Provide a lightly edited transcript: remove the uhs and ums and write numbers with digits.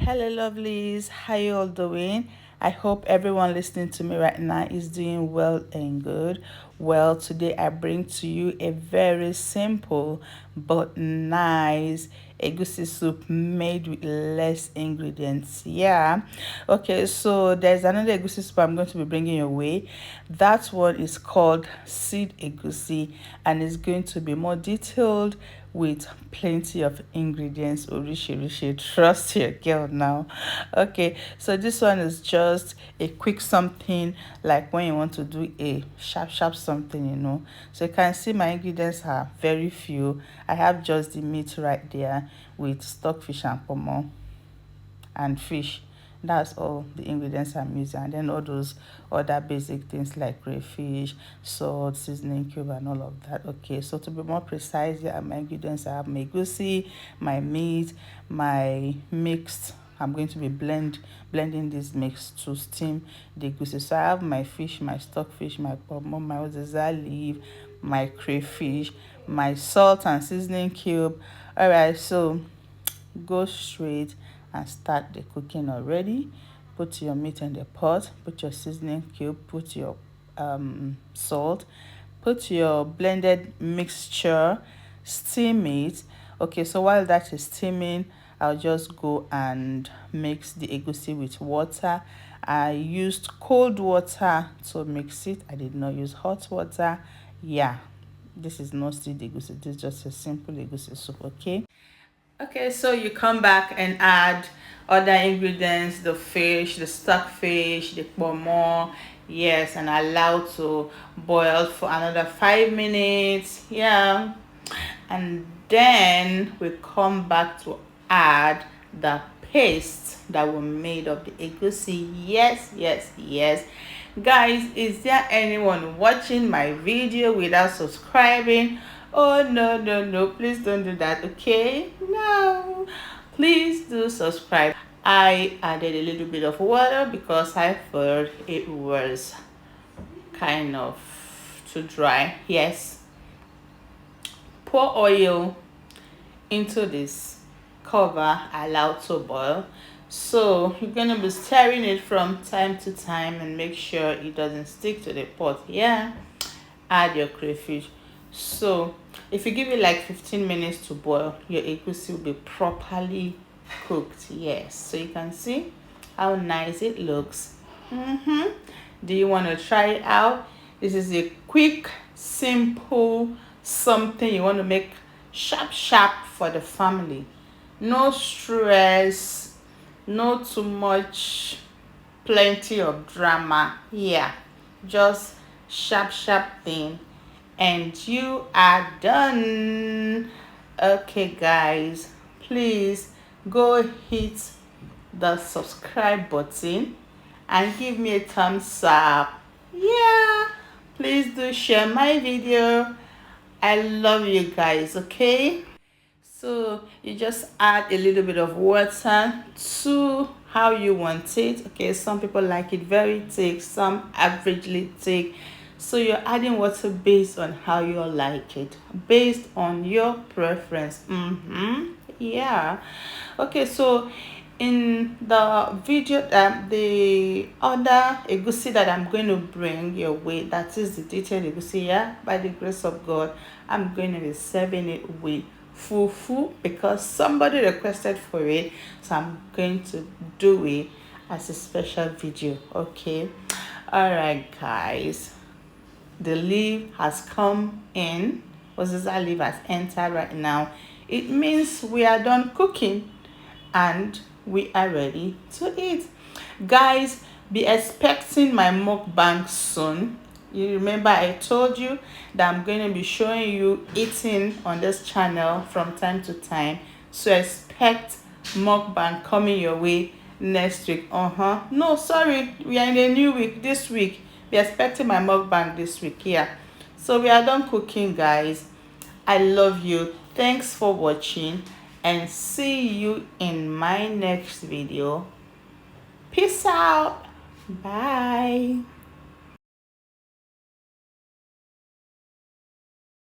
Hello, lovelies. How you all doing? I hope everyone listening to me right now is doing well and good. Well, today I bring to you a very simple but nice egusi soup made with less ingredients. Yeah. Okay, so there's another egusi soup I'm going to be bringing your way. That one is called seed egusi and it's going to be more detailed with plenty of ingredients. Orishi, trust your girl now. Okay, so this one is just a quick something like when you want to do a sharp something. So you can see my ingredients are very few. I have just the meat right there with stockfish and pomo and fish. That's all the ingredients I'm using, and then all those other basic things like crayfish, salt, seasoning cube, and all of that. Okay, so to be more precise, here are my ingredients. I have my egusi, my meat, my mixed. I'm going to be blending this mix to steam the egusi. So I have my fish, my stockfish, my Kpomo, my Uziza leaf, my crayfish, my salt and seasoning cube. All right, so go straight and start the cooking already. Put your meat in the pot, put your seasoning cube, put your salt, put your blended mixture, steam it. Okay, so while that is steaming, I'll just go and mix the egusi with water. I used cold water to mix it. I did not use hot water. Yeah, this is not still the egusi, this is just a simple egusi soup. Okay, so you come back and add other ingredients, the fish, the stockfish, the Kpomo, yes, and allow to boil for another 5 minutes. Yeah, and then we come back to add the paste that we made of the egusi. Yes. Guys, is there anyone watching my video without subscribing? Oh, no, please don't do that. Okay, no, please do subscribe. I added a little bit of water because I thought it was kind of too dry. Yes, pour oil into this, cover, allow to boil. So you're gonna be stirring it from time to time and make sure it doesn't stick to the pot. Yeah, add your crayfish. So if you give it like 15 minutes to boil, your egusi will be properly cooked. Yes, so you can see how nice it looks. Do you want to try it out? This is a quick, simple something you want to make sharp for the family. No stress, no too much, plenty of drama. Yeah, just sharp thing, and you are done. Okay, guys, please go hit the subscribe button and give me a thumbs up. Yeah, please do share my video. I love you guys. Okay, so you just add a little bit of water to how you want it. Okay, some people like it very thick, some averagely thick. So you're adding water based on how you like it, based on your preference. Yeah. Okay, so in the video, the other egusi that I'm going to bring your way, that is the detailed egusi. Yeah, by the grace of God, I'm going to be serving it with fufu because somebody requested for it, so I'm going to do it as a special video. Okay, all right, guys, the leaf has come in. Uziza leaf has entered right now. It means we are done cooking and we are ready to eat. Guys, be expecting my mukbang soon. You remember I told you that I'm going to be showing you eating on this channel from time to time, so expect mukbang coming your way next week. No, sorry, we are in a new week. This week be expecting my mukbang this week. Yeah, so we are done cooking, guys. I love you. Thanks for watching and see you in my next video. Peace out. Bye.